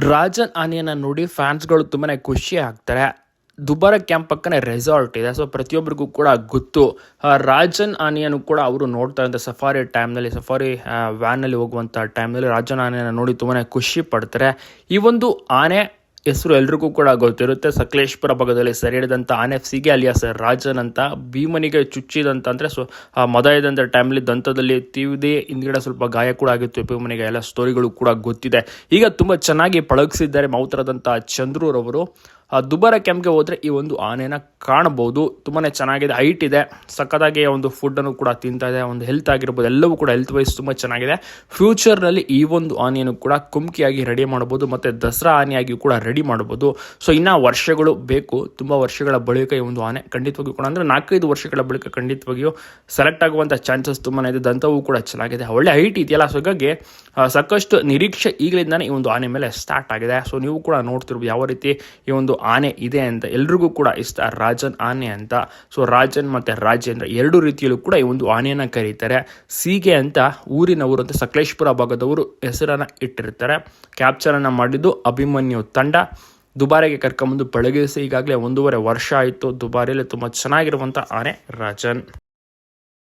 ರಾಜನ್ ಆನೆಯನ್ನು ನೋಡಿ ಫ್ಯಾನ್ಸ್ಗಳು ತುಂಬಾ ಖುಷಿ ಆಗ್ತಾರೆ. ದುಬಾರ ಕ್ಯಾಂಪ್ ಪಕ್ಕನೆ ರೆಸಾರ್ಟ್ ಇದೆ. ಸೊ ಪ್ರತಿಯೊಬ್ಬರಿಗೂ ಕೂಡ ಗೊತ್ತು. ರಾಜನ್ ಆನೆಯನ್ನು ಕೂಡ ಅವರು ನೋಡ್ತಾ ಇದ್ದ ಸಫಾರಿ ಟೈಮ್ನಲ್ಲಿ, ಸಫಾರಿ ವ್ಯಾನಲ್ಲಿ ಹೋಗುವಂಥ ಟೈಮ್ನಲ್ಲಿ ರಾಜನ್ ಆನೆಯನ್ನು ನೋಡಿ ತುಂಬಾ ಖುಷಿ ಪಡ್ತಾರೆ. ಈ ಒಂದು ಆನೆ ಹೆಸರು ಎಲ್ರಿಗೂ ಕೂಡ ಗೊತ್ತಿರುತ್ತೆ. ಸಕಲೇಶ್ಪುರ ಭಾಗದಲ್ಲಿ ಸೆರೆ ಹಿಡಿದಂಥ ಆನೆ ಸಿಗೆ ಅಲಿಯಾಸ್ ರಾಜನ್ ಅಂತ. ಭೀಮನಿಗೆ ಚುಚ್ಚಿದಂತ ಅಂದರೆ ಮದ ಇದ್ದಂಥ ಟೈಮ್ಲಿ ದಂತದಲ್ಲಿ ತೀವ್ದೇ, ಹಿಂದ್ಗಡೆ ಸ್ವಲ್ಪ ಗಾಯ ಕೂಡ ಆಗಿತ್ತು ಭೀಮನಿಗೆ. ಎಲ್ಲ ಸ್ಟೋರಿಗಳು ಕೂಡ ಗೊತ್ತಿದೆ. ಈಗ ತುಂಬ ಚೆನ್ನಾಗಿ ಪಳಗಿಸಿದ್ದಾರೆ ಮಾವುತರಾದಂಥ ಚಂದ್ರೂರವರು. ದುಬಾರ ಕ್ಯಾಂಪ್ಗೆ ಹೋದರೆ ಈ ಒಂದು ಆನೆನ ಕಾಣಬಹುದು. ತುಂಬಾ ಚೆನ್ನಾಗಿದೆ, ಹೈಟ್ ಇದೆ, ಸಕ್ಕದಾಗಿ ಒಂದು ಫುಡ್ಡನ್ನು ಕೂಡ ತಿಂತಾ ಇದೆ. ಒಂದು ಹೆಲ್ತ್ ಆಗಿರ್ಬೋದು, ಎಲ್ಲವೂ ಕೂಡ ಹೆಲ್ತ್ ವೈಸ್ ತುಂಬ ಚೆನ್ನಾಗಿದೆ. ಫ್ಯೂಚರ್ನಲ್ಲಿ ಈ ಒಂದು ಆನೆಯನ್ನು ಕೂಡ ಕುಮ್ಕಿಯಾಗಿ ರೆಡಿ ಮಾಡ್ಬೋದು ಮತ್ತು ದಸರಾ ಆನೆಯಾಗಿ ಕೂಡ ರೆಡಿ ಮಾಡ್ಬೋದು. ಸೊ ಇನ್ನು ವರ್ಷಗಳು ಬೇಕು, ತುಂಬ ವರ್ಷಗಳ ಬಳಿಕ ಈ ಒಂದು ಆನೆ ಖಂಡಿತವಾಗಿಯೂ ಕೂಡ ಅಂದರೆ 4-5 ವರ್ಷಗಳ ಬಳಿಕ ಖಂಡಿತವಾಗಿಯೂ ಸೆಲೆಕ್ಟ್ ಆಗುವಂಥ ಚಾನ್ಸಸ್ ತುಂಬಾ ಇದೆ. ದಂತವೂ ಕೂಡ ಚೆನ್ನಾಗಿದೆ, ಒಳ್ಳೆ ಹೈಟ್ ಇದೆಯಲ್ಲ. ಸೊ ಹಾಗಾಗಿ ಸಾಕಷ್ಟು ನಿರೀಕ್ಷೆ ಈಗಲಿಂದಾನೇ ಈ ಒಂದು ಆನೆ ಮೇಲೆ ಸ್ಟಾರ್ಟ್ ಆಗಿದೆ. ಸೊ ನೀವು ಕೂಡ ನೋಡ್ತಿರ್ಬೋದು ಯಾವ ರೀತಿ ಈ ಒಂದು ಆನೆ ಇದೆ ಅಂತ. ಎಲ್ರಿಗೂ ಕೂಡ ಇಷ್ಟ ರಾಜನ್ ಆನೆ ಅಂತ. ಸೊ ರಾಜನ್ ಮತ್ತು ರಾಜೇಂದ್ರ ಎರಡು ರೀತಿಯಲ್ಲೂ ಕೂಡ ಈ ಒಂದು ಆನೆಯನ್ನು ಕರೀತಾರೆ. ಸೀಗೆ ಅಂತ ಊರಿನವರು ಅಂತ ಸಕಲೇಶ್ಪುರ ಭಾಗದವರು ಹೆಸರನ್ನು ಇಟ್ಟಿರ್ತಾರೆ. ಕ್ಯಾಪ್ಚರನ್ನು ಮಾಡಿದ್ದು ಅಭಿಮನ್ಯು ತಂಡ. ದುಬಾರಿಗೆ ಕರ್ಕೊಂಬಂದು ಪಳಗಿಸಿ ಈಗಾಗಲೇ 1.5 ವರ್ಷ ಆಯಿತು. ದುಬಾರಿಯಲ್ಲಿ ತುಂಬ ಚೆನ್ನಾಗಿರುವಂಥ ಆನೆ ರಾಜನ್.